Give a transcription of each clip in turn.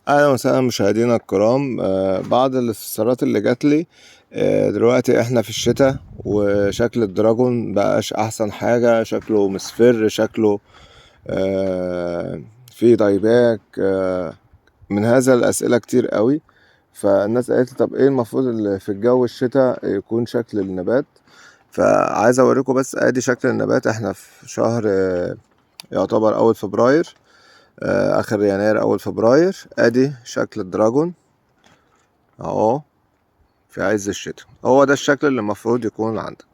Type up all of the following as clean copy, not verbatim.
اهلا وسهلا مشاهدينا الكرام. بعض الاستفسارات اللي جات لي. دلوقتي احنا في الشتاء وشكل الدراجون بقاش احسن حاجة، شكله مصفر، شكله فيه دايباك. من هذا الاسئلة كتير قوي. فالناس قالت لي طب ايه المفروض اللي في الجو الشتاء يكون شكل النبات. فعايز اوريكم بس ادي شكل النبات. احنا في شهر يعتبر اول فبراير، اخر يناير اول فبراير. ادي شكل الدراجون اهو في عز الشتاء. هو ده الشكل اللي المفروض يكون عندك.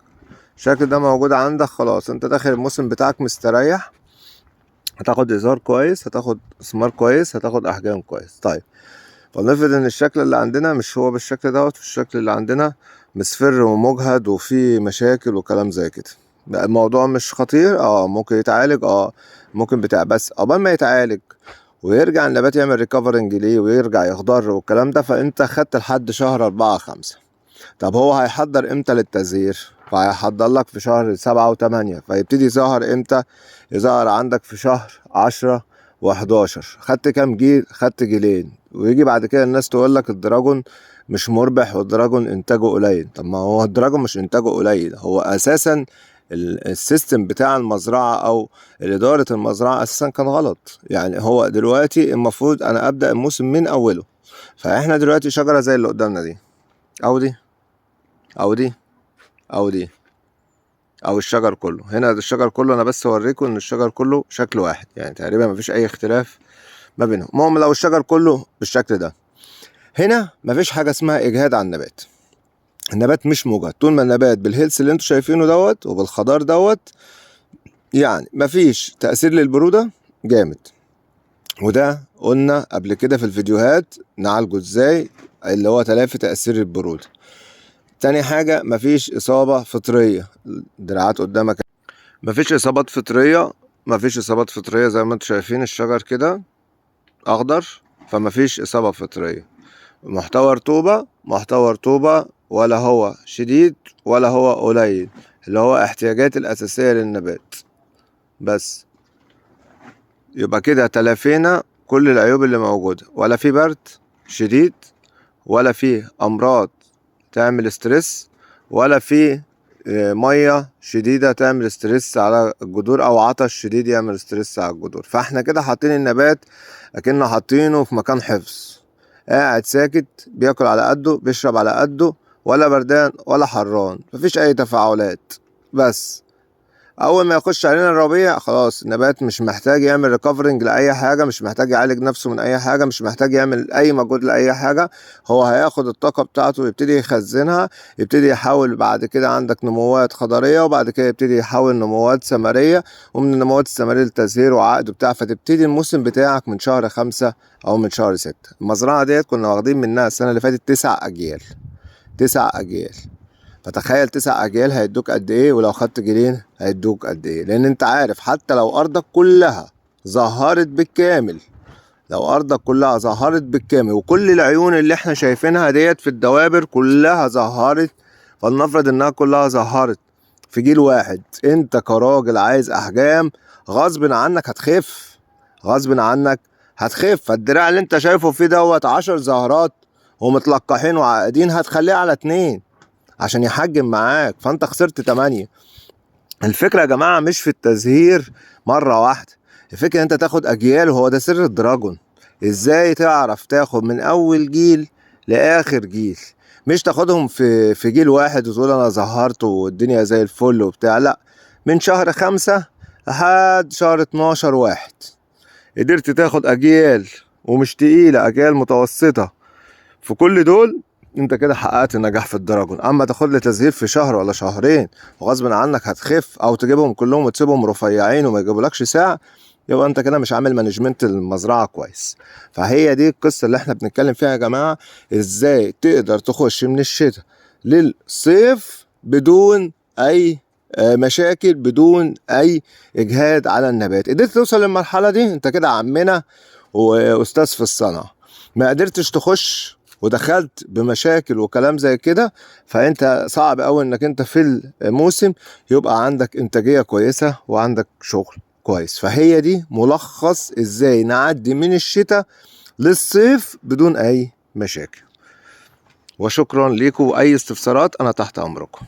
الشكل ده موجود عندك، خلاص انت داخل الموسم بتاعك مستريح، هتاخد ازهار كويس، هتاخد ثمار كويس، هتاخد احجام كويس. طيب فلنفرض ان الشكل اللي عندنا مش هو بالشكل دوت، الشكل اللي عندنا مصفر ومجهد وفيه مشاكل وكلام زي كده. بقى الموضوع مش خطير، ممكن يتعالج، ممكن بتاع، بس قبل ما يتعالج ويرجع النبات يعمل ريكفرنج ليه ويرجع يخضر والكلام ده، فانت خدت لحد شهر 4 5. طب هو هيحضر امتى للتزهير؟ فهيحضر لك في شهر 7 و8، فيبتدي يظهر امتى؟ يظهر عندك في شهر 10 و11. خدت كام جيل؟ خدت جيلين. ويجي بعد كده الناس تقول لك الدراجون مش مربح والدراجون انتاجه قليل. طب ما هو الدراجون مش انتاجه قليل، هو اساسا السيستم بتاع المزرعة او ادارة المزرعة اساسا كان غلط. يعني هو دلوقتي المفروض انا ابدأ الموسم من اوله. فاحنا دلوقتي شجرة زي اللي قدامنا دي، او دي، او دي، او دي، او الشجر كله. هنا ده الشجر كله، انا بس اوريكم ان الشجر كله شكل واحد، يعني تقريبا مفيش اي اختلاف ما بينهم. المهم لو الشجر كله بالشكل ده، هنا مفيش حاجة اسمها اجهاد على النبات. النبات مش مجهد طول ما النبات بالهيلث اللي انتوا شايفينه دوت وبالخضار دوت. يعني مفيش تأثير للبرودة جامد، وده قلنا قبل كده في الفيديوهات نعالجه ازاي، اللي هو تلافي تأثير البرودة. تاني حاجة مفيش إصابة فطرية. دراعات قدامك، مفيش إصابات فطرية. مفيش إصابات فطرية زي ما انتوا شايفين الشجر كده أخضر، فمفيش إصابة فطرية. محتوى رطوبة ولا هو شديد ولا هو قليل، اللي هو احتياجات الأساسية للنبات بس. يبقى كده تلافينا كل العيوب اللي موجودة. ولا في برد شديد، ولا في أمراض تعمل ستريس، ولا في مية شديدة تعمل ستريس على الجذور، أو عطش شديد يعمل ستريس على الجذور. فاحنا كده حاطين النبات أكننا حاطينه في مكان حفظ، قاعد ساكت بياكل على قده بيشرب على قده، ولا بردان ولا حران، مفيش أي تفاعلات. بس اول ما يخش علينا الربيع خلاص النبات مش محتاج يعمل ريكفرنج لاي حاجه، مش محتاج يعالج نفسه من اي حاجه، مش محتاج يعمل اي مجهود لاي حاجه. هو هياخد الطاقه بتاعته ويبتدي يخزنها، يبتدي يحول بعد كده عندك نموات خضريه، وبعد كده يبتدي يحول نموات ثمريه، ومن النموات الثمريه لتزهير وعقد بتاع. فتبتدي الموسم بتاعك من شهر 5 او من شهر 6. المزرعه ديت كنا واخدين منها السنه اللي فاتت 9 اجيال. 9 اجيال. فتخيل 9 اجيال هيدوك قد ايه، ولو خدت جيلين هيدوك قد ايه. لان انت عارف حتى لو ارضك كلها ظهرت بالكامل، لو ارضك كلها ظهرت بالكامل وكل العيون اللي احنا شايفينها ديت في الدوابر كلها ظهرت، فلنفرض انها كلها ظهرت في جيل واحد، انت كراجل عايز احجام، غصب عنك هتخف. غصب عنك هتخف. فالدراع اللي انت شايفه فيه دوت 10 زهرات ومتلقحين وعاقدين، هتخليه على 2 عشان يحجم معاك، فانت خسرت 8. الفكرة يا جماعة مش في التزهير مرة واحدة، الفكرة انت تاخد اجيال، وهو ده سر الدراجون. ازاي تعرف تاخد من اول جيل لاخر جيل، مش تاخدهم في جيل واحد وتقول انا ظهرت والدنيا زي الفل وبتاع. لا، من شهر 5 لحد شهر 12 واحد قدرت تاخد اجيال ومش تقيلة، اجيال متوسطة. في كل دول انت كده حققت النجاح في الدراجون. اما تاخد لي تزهير في شهر ولا شهرين وغصب عنك هتخف، او تجيبهم كلهم وتسيبهم رفيعين وما يجيبولكش ساعة، يبقى انت كده مش عامل مانجمنت المزرعة كويس. فهي دي القصة اللي احنا بنتكلم فيها يا جماعة. ازاي تقدر تخش من الشتاء للصيف بدون اي مشاكل، بدون اي اجهاد على النبات. قدرت توصل للمرحلة دي انت كده عمنا واستاذ في الصنعة. ما قدرتش تخش ودخلت بمشاكل وكلام زي كده، فانت صعب قوي انك انت في الموسم يبقى عندك انتاجية كويسة وعندك شغل كويس. فهي دي ملخص ازاي نعدي من الشتاء للصيف بدون أي مشاكل. وشكرا لكم، وأي استفسارات أنا تحت أمركم.